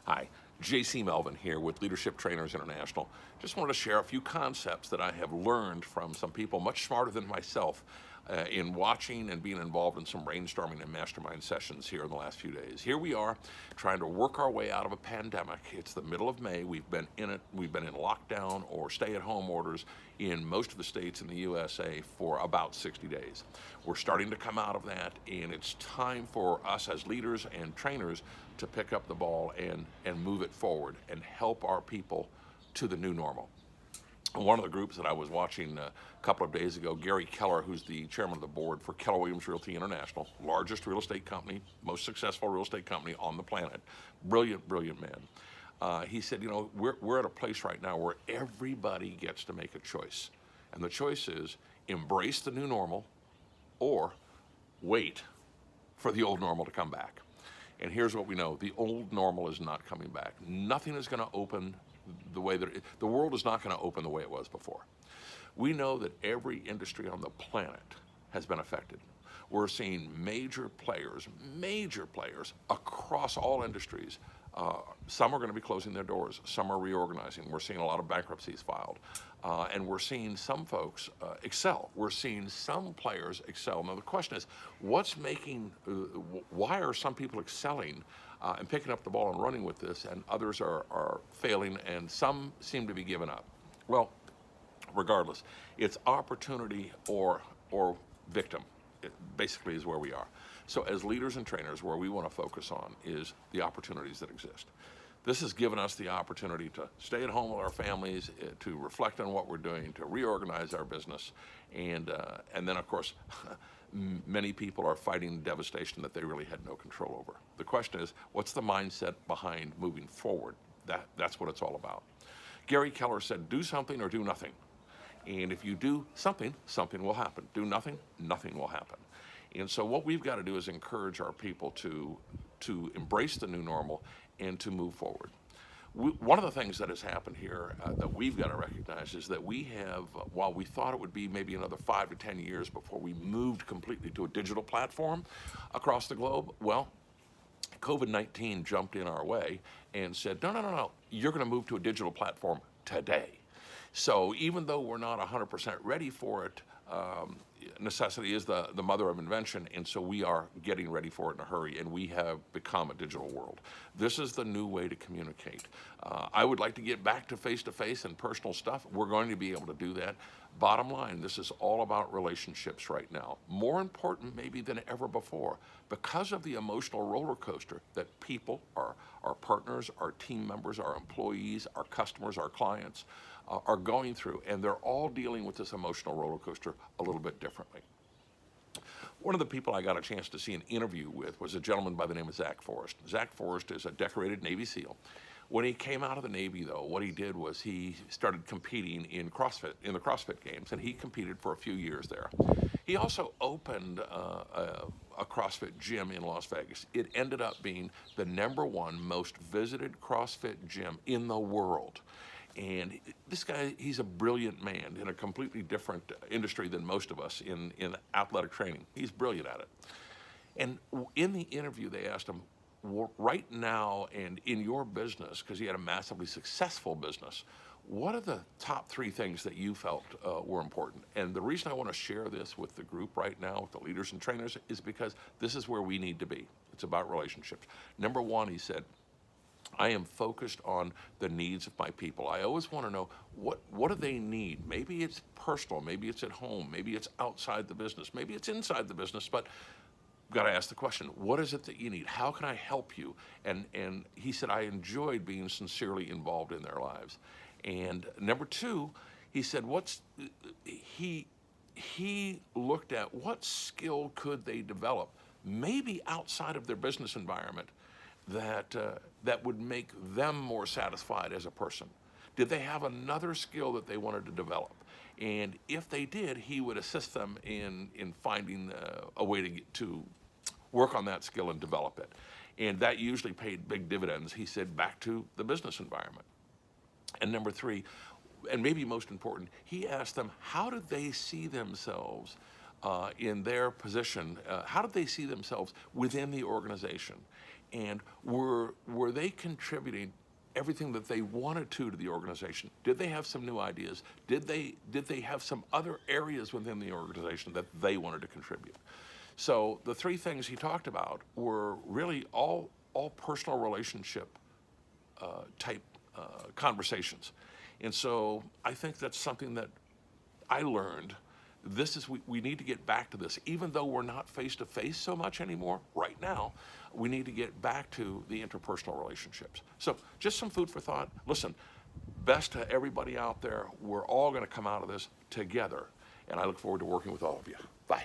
Hi, JC Melvin here with Leadership Trainers International. Just wanted to share a few concepts that I have learned from some people much smarter than myself in watching and being involved in some brainstorming and mastermind sessions here in the last few days. Here we are trying to work our way out of a pandemic. It's the middle of May. We've been in it. We've been in lockdown or stay-at-home orders in most of the states in the USA for about 60 days. We're starting to come out of that, and it's time for us as leaders and trainers to pick up the ball and move it forward and help our people to the new normal. One of the groups that I was watching a couple of days ago, Gary Keller, who's the chairman of the board for Keller Williams Realty International, largest real estate company, most successful real estate company on the planet, brilliant, brilliant man. He said, you know, we're at a place right now where everybody gets to make a choice. And the choice is embrace the new normal or wait for the old normal to come back. And here's what we know, the old normal is not coming back. Nothing is going to open the way that the world is not going to open the way it was before. We know that every industry on the planet has been affected. We're seeing major players across all industries. Some are going to be closing their doors. Some are reorganizing. We're seeing a lot of bankruptcies filed. And we're seeing some folks excel. We're seeing some players excel. Now the question is, why are some people excelling and picking up the ball and running with this, and others are failing, and some seem to be giving up? Well, regardless, it's opportunity or victim. It basically is where we are. So as leaders and trainers, where we want to focus on is the opportunities that exist. This has given us the opportunity to stay at home with our families, to reflect on what we're doing, to reorganize our business, and then of course, many people are fighting devastation that they really had no control over. The question is, what's the mindset behind moving forward? That's what it's all about. Gary Keller said, do something or do nothing. And if you do something, something will happen. Do nothing, nothing will happen. And so what we've got to do is encourage our people to embrace the new normal and to move forward. One of the things that has happened here that we've got to recognize is that we have, while we thought it would be maybe another 5 to 10 years before we moved completely to a digital platform across the globe, well, COVID-19 jumped in our way and said, no, you're going to move to a digital platform today. So even though we're not 100% ready for it, necessity is the mother of invention, and so we are getting ready for it in a hurry, and we have become a digital world. This is the new way to communicate. I would like to get back to face-to-face and personal stuff. We're going to be able to do that. Bottom line, this is all about relationships right now. More important maybe than ever before, because of the emotional roller coaster that people, our partners, our team members, our employees, our customers, our clients, are going through, and they're all dealing with this emotional roller coaster a little bit differently. One of the people I got a chance to see an interview with was a gentleman by the name of Zach Forrest. Zach Forrest is a decorated Navy SEAL. When he came out of the Navy, though, what he did was he started competing in CrossFit, in the CrossFit Games, and he competed for a few years there. He also opened a CrossFit gym in Las Vegas. It ended up being the #1 most visited CrossFit gym in the world. And this guy, he's a brilliant man in a completely different industry than most of us in athletic training. He's brilliant at it. And in the interview, they asked him, right now and in your business, because he had a massively successful business, what are the top 3 things that you felt were important? And the reason I want to share this with the group right now, with the leaders and trainers, is because this is where we need to be. It's about relationships. #1, he said, I am focused on the needs of my people. I always want to know what do they need. Maybe it's personal, maybe it's at home, maybe it's outside the business, maybe it's inside the business, but you've got to ask the question, what is it that you need? How can I help you? And he said, I enjoyed being sincerely involved in their lives. And #2, he said, he looked at what skill could they develop, maybe outside of their business environment, that would make them more satisfied as a person. Did they have another skill that they wanted to develop? And if they did, he would assist them in finding a way to work on that skill and develop it. And that usually paid big dividends, he said, back to the business environment. And #3, and maybe most important, he asked them, how did they see themselves in their position? How did they see themselves within the organization? And were they contributing everything that they wanted to the organization? Did they have some new ideas? Did they have some other areas within the organization that they wanted to contribute? So the three things he talked about were really all personal relationship type conversations. And so I think that's something that I learned. We need to get back to this. Even though we're not face-to-face so much anymore right now, we need to get back to the interpersonal relationships. So just some food for thought. Listen, best to everybody out there. We're all going to come out of this together. And I look forward to working with all of you. Bye.